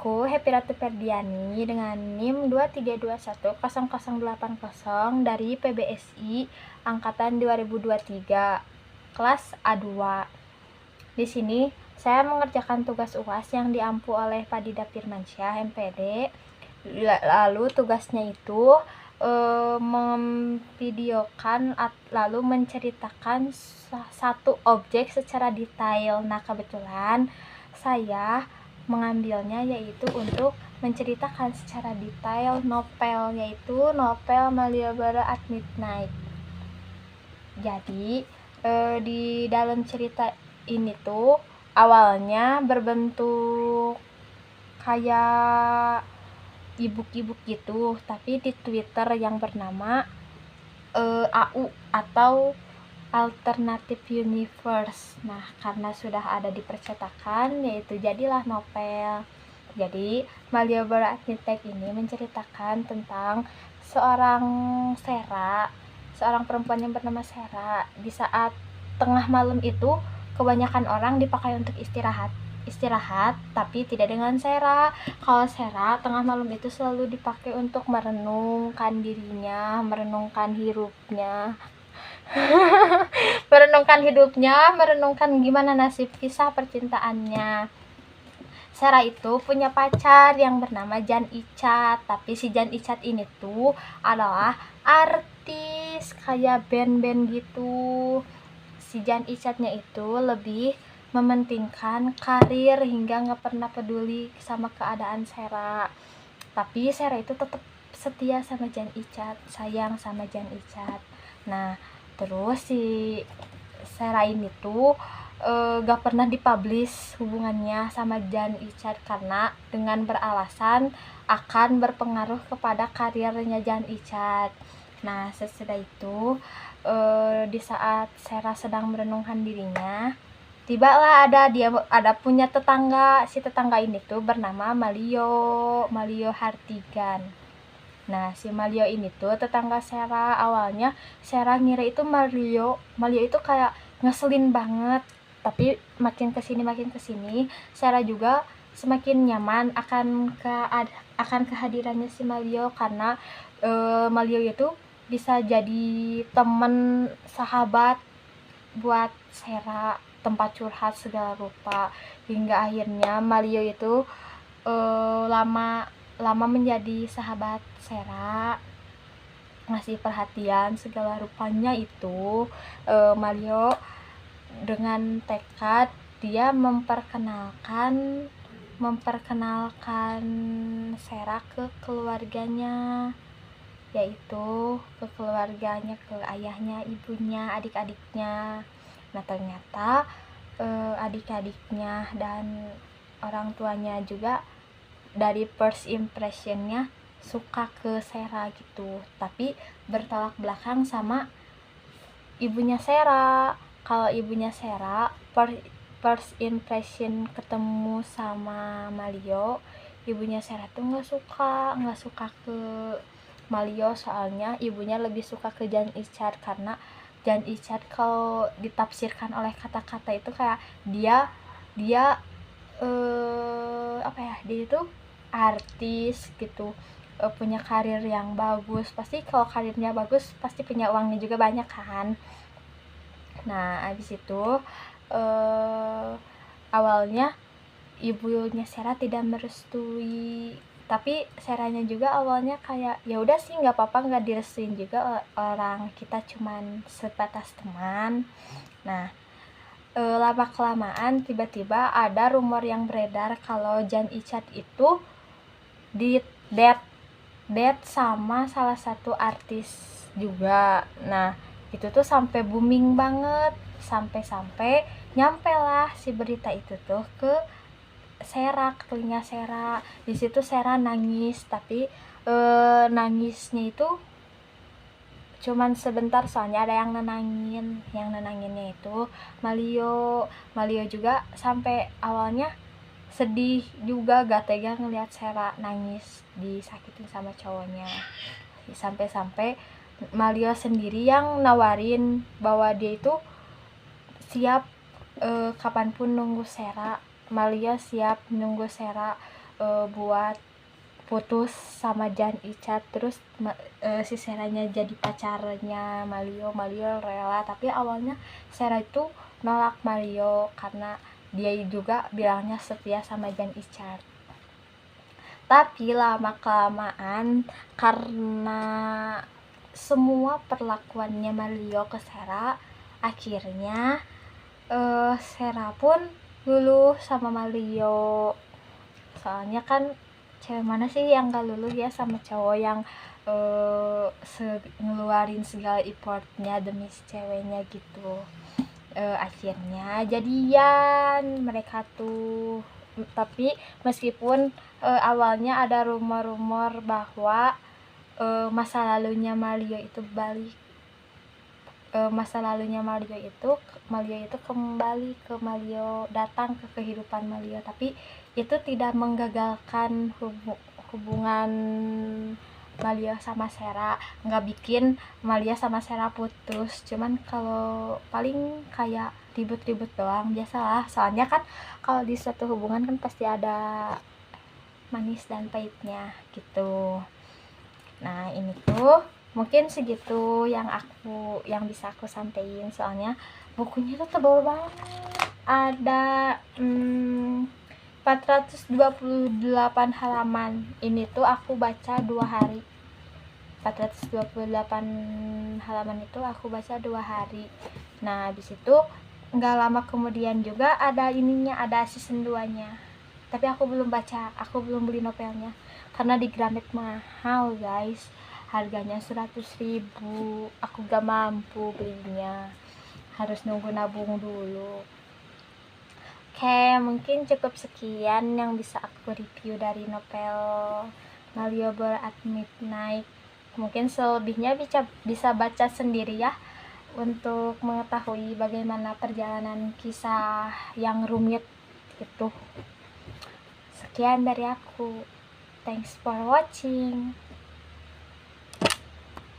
Aku Happy Ratu Ferdiani dengan NIM 23210080 dari PBSI angkatan 2023 kelas A2. Di sini saya mengerjakan tugas UAS yang diampu oleh Pak Dida Firmansyah MPD. Lalu tugasnya itu memvideokan lalu menceritakan satu objek secara detail. Nah, kebetulan saya mengambilnya yaitu untuk menceritakan secara detail novel, yaitu novel Malioboro at Midnight. Jadi di dalam cerita ini tuh awalnya berbentuk kayak e-book gitu, tapi di Twitter yang bernama AU atau Alternative Universe. Nah, karena sudah ada di percetakan, yaitu jadilah novel. Jadi, Malioboro at Midnight ini menceritakan tentang seorang perempuan yang bernama Sera. Di saat tengah malam itu, kebanyakan orang dipakai untuk istirahat, tapi tidak dengan Sera. Kalau Sera, tengah malam itu selalu dipakai untuk merenungkan dirinya, merenungkan hidupnya, merenungkan gimana nasib kisah percintaannya. Sera itu punya pacar yang bernama Jan Icat, tapi si Jan Icat ini tuh adalah artis kayak band-band gitu. Si Jan Icatnya itu lebih mementingkan karir hingga gak pernah peduli sama keadaan Sera. Tapi Sera itu tetap setia sama Jan Icat, sayang sama Jan Icat. Nah, terus si Sera ini tuh gak pernah dipublish hubungannya sama Jan Icat karena dengan beralasan akan berpengaruh kepada karirnya Jan Icat. Nah, sesudah itu di saat Sera sedang merenungkan dirinya, tibalah ada punya tetangga. Si tetangga ini tuh bernama Malio Hartigan. Nah, si Malio ini tuh tetangga Sera. Awalnya Sera ngira itu Malio itu kayak ngeselin banget, tapi makin kesini Sera juga semakin nyaman akan kehadirannya si Malio karena Malio itu bisa jadi temen sahabat buat Sera, tempat curhat segala rupa, hingga akhirnya Malio itu lama menjadi sahabat Sera, ngasih perhatian segala rupanya. Itu Malio dengan tekad dia memperkenalkan Sera ke keluarganya, yaitu ke keluarganya, ke ayahnya, ibunya, adik-adiknya. Nah, ternyata adik-adiknya dan orang tuanya juga dari first impressionnya suka ke Sera gitu, tapi bertolak belakang sama ibunya Sera. Kalau ibunya Sera first impression ketemu sama Malio, ibunya Sera tuh nggak suka ke Malio, soalnya ibunya lebih suka ke Jan Icat karena Jan Icat kalau ditafsirkan oleh kata-kata itu kayak dia dia itu artis gitu, punya karir yang bagus. Pasti kalau karirnya bagus pasti punya uangnya juga banyak kan. Nah, abis itu awalnya ibunya Sera tidak merestui, tapi Seranya juga awalnya kayak ya udah sih nggak apa-apa, nggak direstuin juga, orang kita cuman sebatas teman. Nah, lama kelamaan tiba-tiba ada rumor yang beredar kalau Jan Icat itu di date sama salah satu artis juga. Nah, itu tuh sampai booming banget, sampai nyampe lah si berita itu tuh ke Sera, ke telinga Sera. Di situ Sera nangis, tapi nangisnya itu cuman sebentar, soalnya ada yang nenanginnya itu Malio juga sampai awalnya sedih juga, gak tega ngelihat Sera nangis disakitin sama cowoknya. Sampai Malio sendiri yang nawarin bahwa dia itu siap kapanpun nunggu Sera. Malio siap nunggu Sera buat putus sama Jan Icat, terus si Seranya jadi pacarnya Mario rela, tapi awalnya Sera itu nolak Mario karena dia juga bilangnya setia sama Jan Icat. Tapi lama kelamaan karena semua perlakuannya Mario ke Sera, akhirnya Sera pun luluh sama Mario. Soalnya kan cewek mana sih yang gak luluh ya sama cowok yang ngeluarin segala effortnya demi si ceweknya gitu. Akhirnya jadian mereka tuh. Tapi meskipun awalnya ada rumor-rumor bahwa masa lalunya Mario itu kembali ke Mario, datang ke kehidupan Mario, tapi itu tidak menggagalkan hubungan Malia sama Sera, nggak bikin Malia sama Sera putus, cuman kalau paling kayak ribut-ribut doang, biasalah. Soalnya kan kalau di suatu hubungan kan pasti ada manis dan pahitnya gitu. Nah ini tuh mungkin segitu yang bisa aku sampaikan, soalnya bukunya tuh tebal banget, ada 428 halaman. Ini tuh aku baca 2 hari. 428 halaman itu aku baca 2 hari. Nah habis itu nggak lama kemudian juga ada season 2 nya, tapi aku belum baca, aku belum beli novelnya karena di Gramet mahal guys, harganya 100.000, aku gak mampu belinya, harus nunggu nabung dulu. Oke, mungkin cukup sekian yang bisa aku review dari novel Malleable at Midnight. Mungkin selebihnya bisa baca sendiri ya, untuk mengetahui bagaimana perjalanan kisah yang rumit gitu. Sekian dari aku. Thanks for watching.